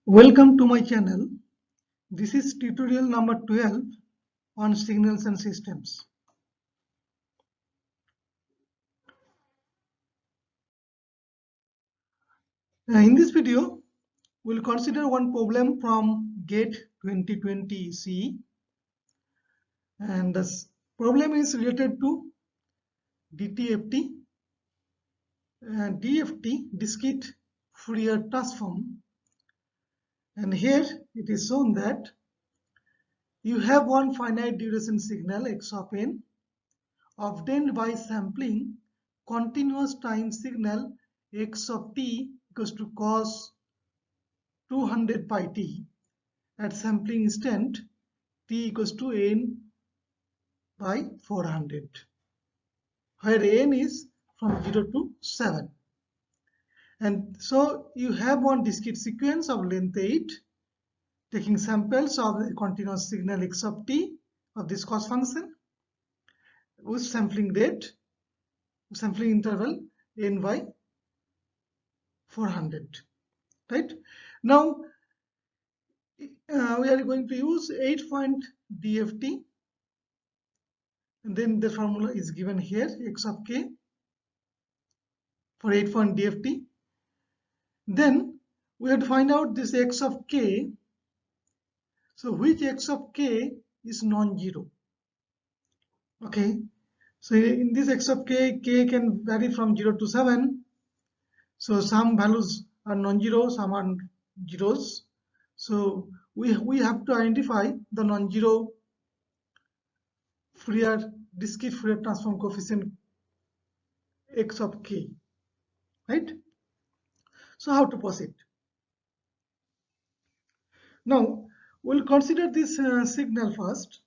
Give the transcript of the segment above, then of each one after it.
Welcome to my channel. This is tutorial number 12 on signals and systems. In this video, we'll consider one problem from GATE 2020 CE, and this problem is related to DTFT and DFT, discrete Fourier transform. And here it is shown that you have one finite duration signal x of n obtained by sampling continuous time signal x of t equals to cos 200 pi t at sampling instant t equals to n by 400, where n is from 0 to 7. And so you have one discrete sequence of length 8 taking samples of the continuous signal x of t of this cos function with sampling rate, sampling interval n by 400. Right? Now we are going to use 8-point DFT, and then the formula is given here, x of k for 8-point DFT. Then we have to find out this x of k. So which x of k is non-zero? Okay, so in this x of k, k can vary from 0 to 7. So some values are non-zero, some are zeros. So we have to identify the non-zero discrete Fourier transform coefficient x of k, right? So how to proceed? Now we'll consider this signal first.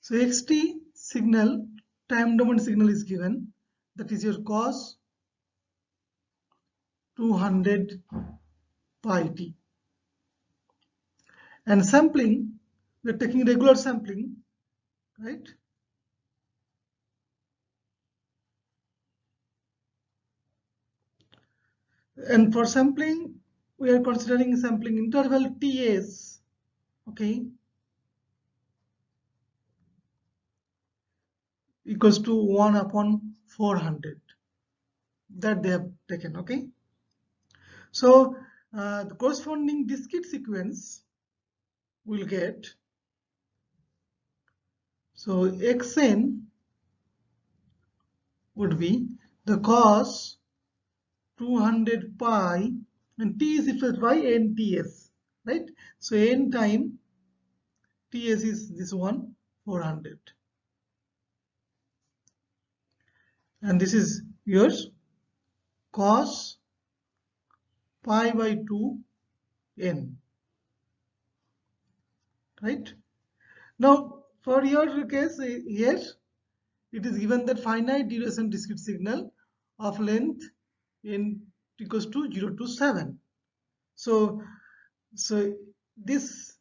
So xt signal, time domain signal is given, that is your cos 200 pi t, and sampling, we are taking regular sampling, right? And for sampling, we are considering sampling interval Ts, okay, equals to 1 upon 400 that they have taken, okay. So the corresponding discrete sequence will get, so xn would be the cos 200 pi, and t is replaced by nts, right? So n time ts is this one, 400, and this is yours cos pi by 2 n, right? Now for your case here, it is given that finite duration discrete signal of length n equals to 0 to 7. So this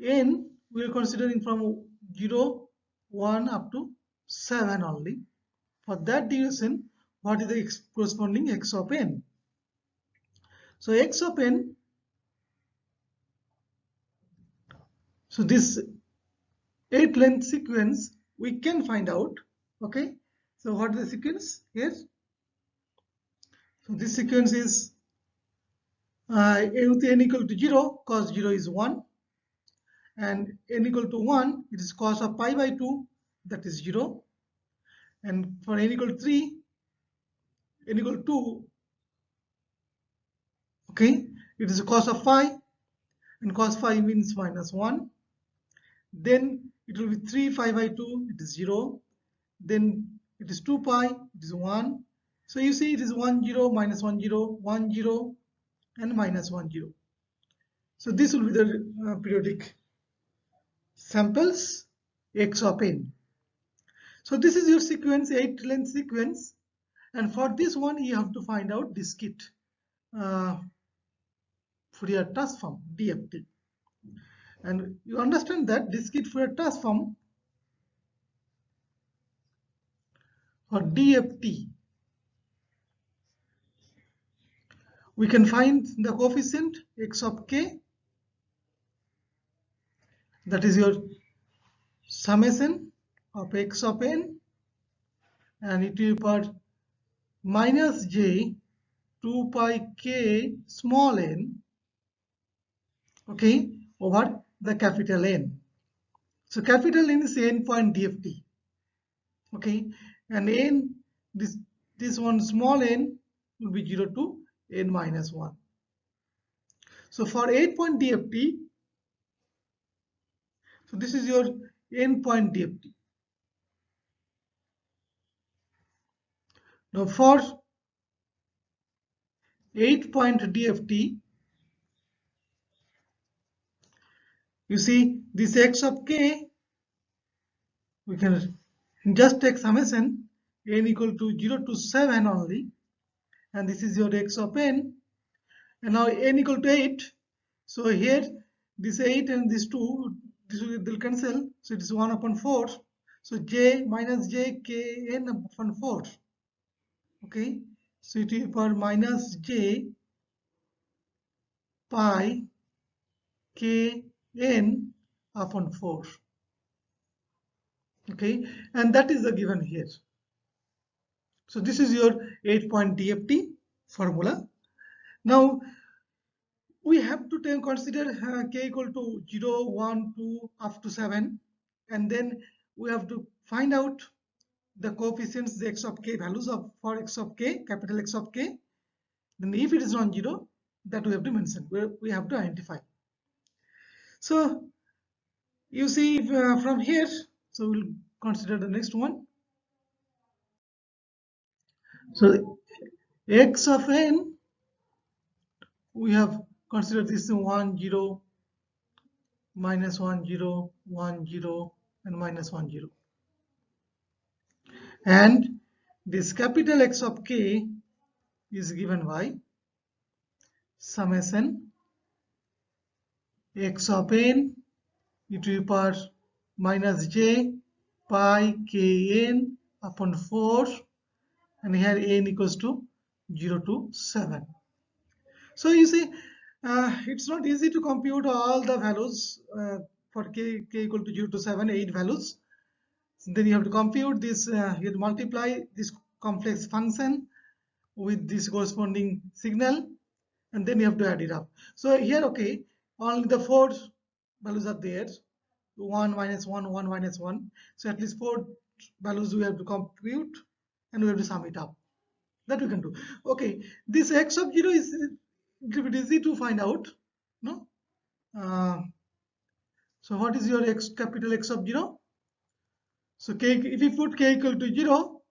n we are considering from 0, 1 up to 7 only. For that duration, what is the corresponding x of n? So x of n, so this 8 length sequence we can find out, okay. So what is the sequence here? So this sequence is with n equal to 0, cos 0 is 1, and n equal to 1, it is cos of pi by 2, that is 0, and for n equal to 3, n equal to 2, okay, it is cos of phi, and cos phi means minus 1, then it will be 3 phi by 2, it is 0, then it is 2 pi, it is 1. So you see it is 1 0 minus 1 0 1 0 and minus 1 0. So this will be the periodic samples x of n. So this is your sequence, 8 length sequence, and for this one you have to find out discrete Fourier transform, DFT. And you understand that discrete Fourier transform or DFT, we can find the coefficient x of k, that is your summation of x of n and e to the power minus j 2 pi k small n, okay, over the capital N. So capital N is n point DFT, okay, and n, this one small n will be 0 to n minus 1. So for 8 point DFT, so this is your n point DFT. Now for 8 point DFT, you see this x of k, we can just take summation n equal to 0 to 7 only, and this is your x of n, and now n equal to 8. So here this 8 and this 2, this will cancel, so it is 1 upon 4. So j minus j k n upon 4, okay, so it is for minus j pi k n upon 4, okay, and that is the given here. So this is your 8 point DFT formula. Now we have to consider k equal to 0, 1, 2 up to 7, and then we have to find out the coefficients, the x of k values of for x of k, capital X of k. Then if it is non-zero, that we have to mention, we have to identify. So you see from here, so we'll consider the next one. So x of n, we have considered this 1, 0, minus 1, 0, 1, 0, and minus 1, 0. And this capital X of k is given by summation x of n e to the power minus j pi k n upon 4, and here n equals to 0 to 7. So you see, it's not easy to compute all the values for k equal to 0 to 7, 8 values. Then you have to compute this, you have to multiply this complex function with this corresponding signal, and then you have to add it up. So here, okay, only the 4 values are there, 1 minus 1, 1 minus 1. So at least 4 values we have to compute, and we have to sum it up. That we can do. Okay, this x of 0 is a little bit easy to find out, no? So what is your x, capital X of 0? So k, if you put k equal to 0,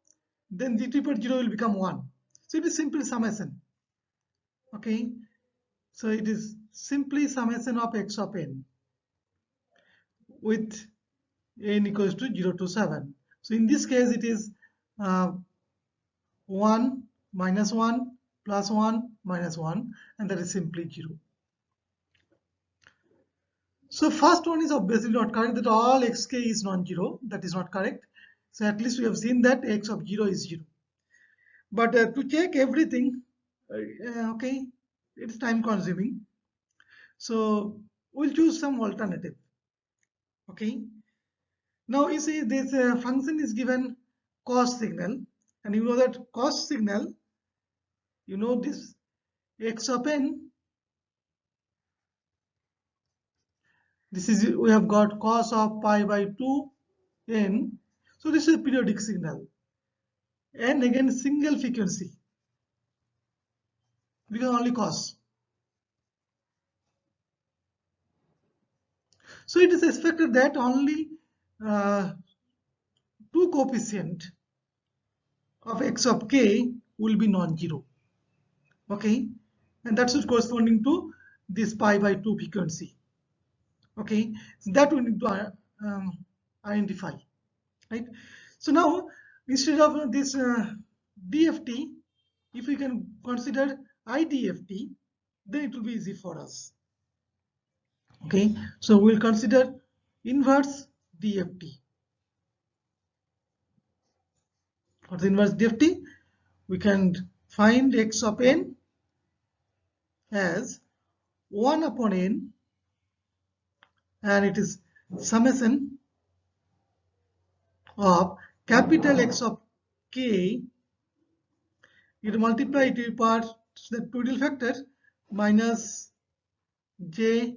then the triple 0 will become 1. So it is simple summation. Okay, so it is simply summation of x of n with n equals to 0 to 7. So in this case it is 1 minus 1 plus 1 minus 1, and that is simply 0. So first one is obviously not correct, that all xk is non-zero. That is not correct. So at least we have seen that x of 0 is 0. But to check everything, okay, it's time consuming. So we'll choose some alternative. Okay. Now you see this function is given cos signal, and you know that cos signal, you know this x of n, this is, we have got cos of pi by 2 n. So this is a periodic signal, and again single frequency, because only cos. So it is expected that only two coefficient of x of k will be non-zero. Okay, and that's corresponding to this pi by 2 frequency. Okay, so that we need to identify, right? So now instead of this DFT, if we can consider IDFT, then it will be easy for us. Okay, so we'll consider inverse DFT. For the inverse DFT, we can find x of n as 1 upon n, and it is summation of capital X of k, you multiply it to power the total factor minus j.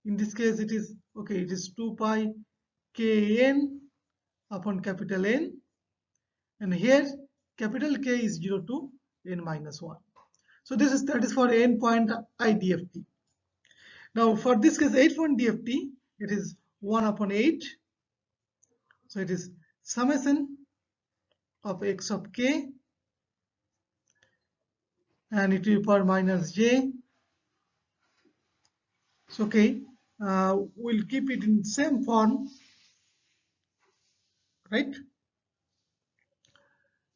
In this case it is okay, it is 2 pi kn upon capital N, and here capital K is 0 to n minus 1. So that is for n point IDFT. Now for this case 8 point DFT, it is 1 upon 8. So it is summation of X of k and it will be power minus j. So okay, we'll keep it in same form, right?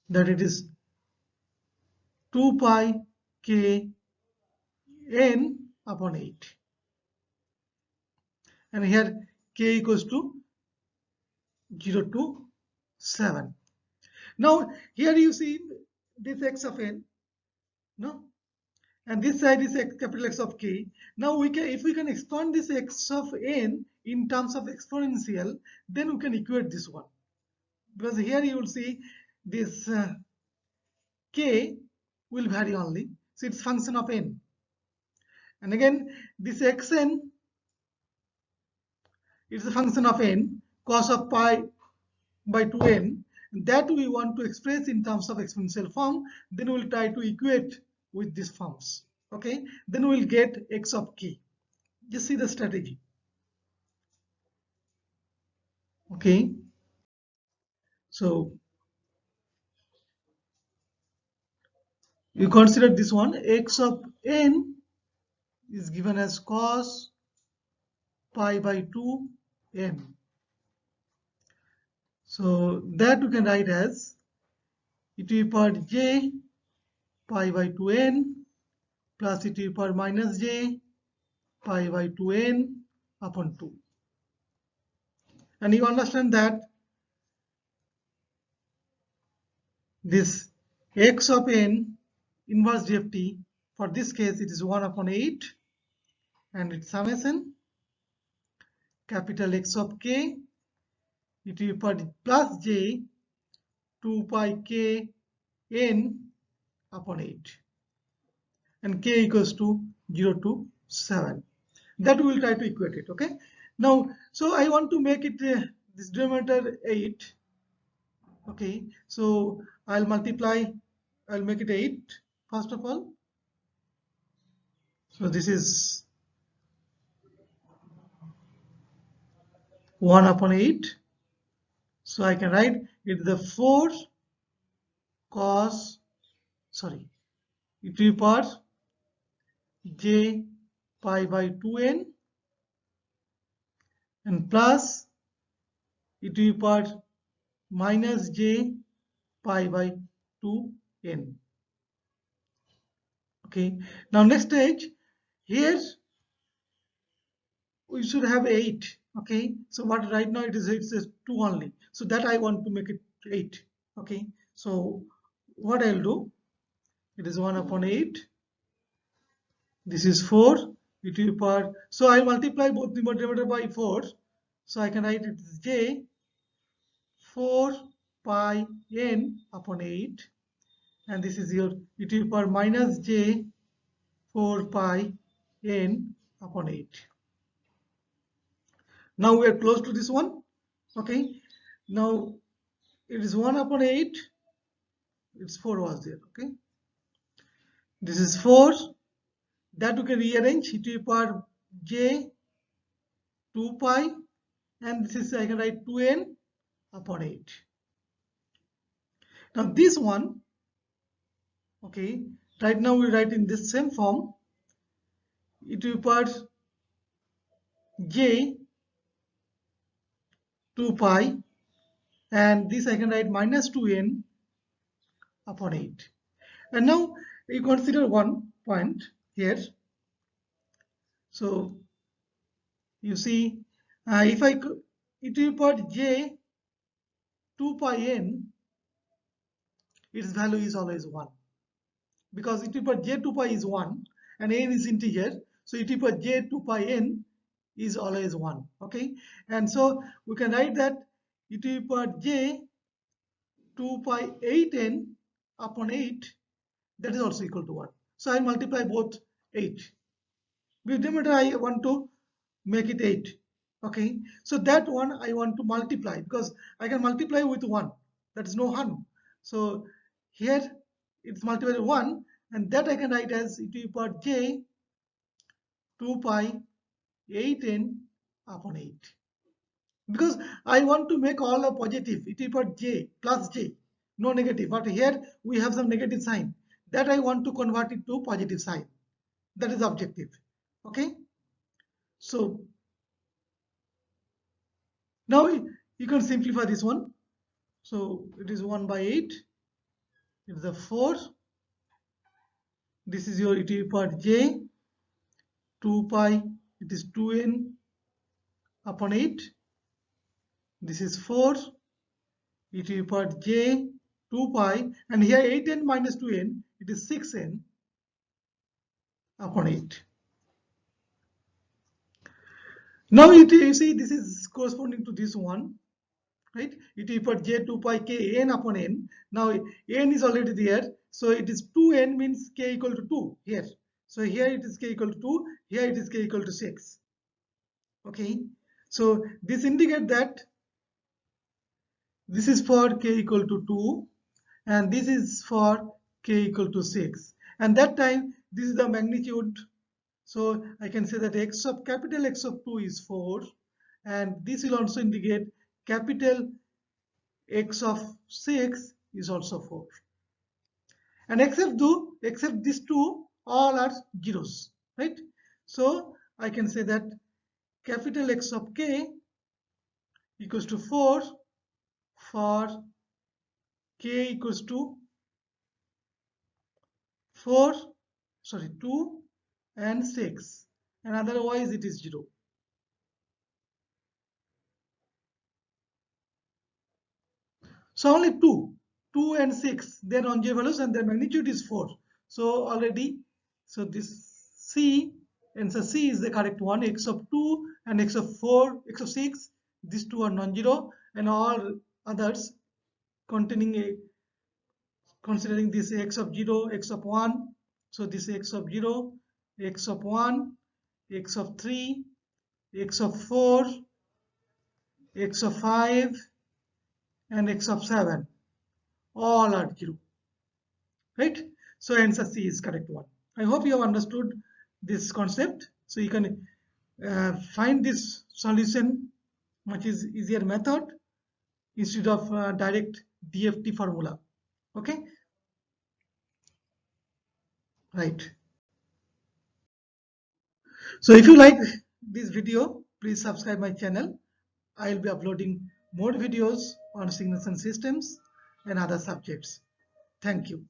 That it is 2 pi k n upon 8, and here k equals to 0 to 7. Now here you see this x of n, no, and this side is capital X of k. Now we can, if we can expand this x of n in terms of exponential, then we can equate this one, because here you will see this k will vary only, so it's function of n, and again this xn is a function of n cos of pi by 2n, that we want to express in terms of exponential form. Then we'll try to equate with these forms. Okay, then we'll get x of k. Just see the strategy. Okay, so you consider this one, x of n is given as cos pi by 2 n. So that we can write as e to the power j pi by 2n plus e to the power minus j pi by 2n upon 2. And you understand that this x of n inverse DFT, for this case it is 1 upon 8, and its summation capital X of k e to the power plus j 2 pi k n upon 8, and k equals to 0 to 7. That we will try to equate it. Okay, now so I want to make it this denominator 8. Okay, so I'll make it 8 first of all. So this is 1 upon 8. So I can write it the 4 cos, e to the power j pi by 2n, and plus e to the power minus j pi by 2n. Okay, now next stage, here we should have 8. Okay, so what right now it is 2 only, so that I want to make it 8. Okay, so what I'll do, it is 1 upon 8, this is 4 e to the power, so I multiply both the numerator by 4, so I can write it as j 4 pi n upon 8, and this is your e to the power minus j 4 pi n upon 8. Now we are close to this one. Okay, now it is 1 upon 8, it's 4 was there. Okay, this is 4, that we can rearrange e to the power j 2 pi, and this is I can write 2n upon 8. Now this one, okay, right now we write in this same form, e to the power j 2 pi, and this I can write minus 2n upon 8. And now you consider one point here. So you see, if I e to the power j 2 pi n, its value is always 1, because e to the power j 2 pi is 1, and n is integer, so e to the power j 2 pi n is always 1. Okay, and so we can write that e to the power j 2 pi 8n upon 8, that is also equal to 1. So I multiply both 8. With denominator I want to make it 8. Okay, so that one I want to multiply because I can multiply with 1. That is no harm. So here it's multiplied with 1, and that I can write as e to the power j 2 pi 8n upon 8. Because I want to make all a positive, e to the power j plus j, no negative. But here we have some negative sign. That I want to convert it to positive sign. That is objective. Okay. So now you can simplify this one. So it is 1 by 8. It is a 4. This is your e to the power j 2 pi. It is 2n upon 8. This is 4 e to the power j 2 pi, and here 8n minus 2n, it is 6n upon 8. Now you see this is corresponding to this one, right? E to the power j 2 pi k n upon n. Now n is already there, so it is 2n means k equal to 2 here. So here it is k equal to 2, here it is k equal to 6. Okay, so this indicates that this is for k equal to 2 and this is for k equal to 6, and that time this is the magnitude. So I can say that x of capital X of 2 is 4, and this will also indicate capital X of 6 is also 4, and except these two all are zeros, right? So I can say that capital X of k equals to 4 for k equals to 2 and 6, and otherwise it is 0. So only 2 and 6, they are non-zero values and their magnitude is 4. So already, so this C, and so C is the correct one. X of 2 and X of 4, X of 6, these two are non-zero, and all others considering this X of 0, X of 1. So this X of 0, X of 1, X of 3, X of 4, X of 5, and X of 7, all are 0, right? So answer C is correct one. I hope you have understood this concept. So you can find this solution much easier method instead of direct DFT formula. Okay, right. So if you like this video, please subscribe my channel. I will be uploading more videos on signals and systems and other subjects. Thank you.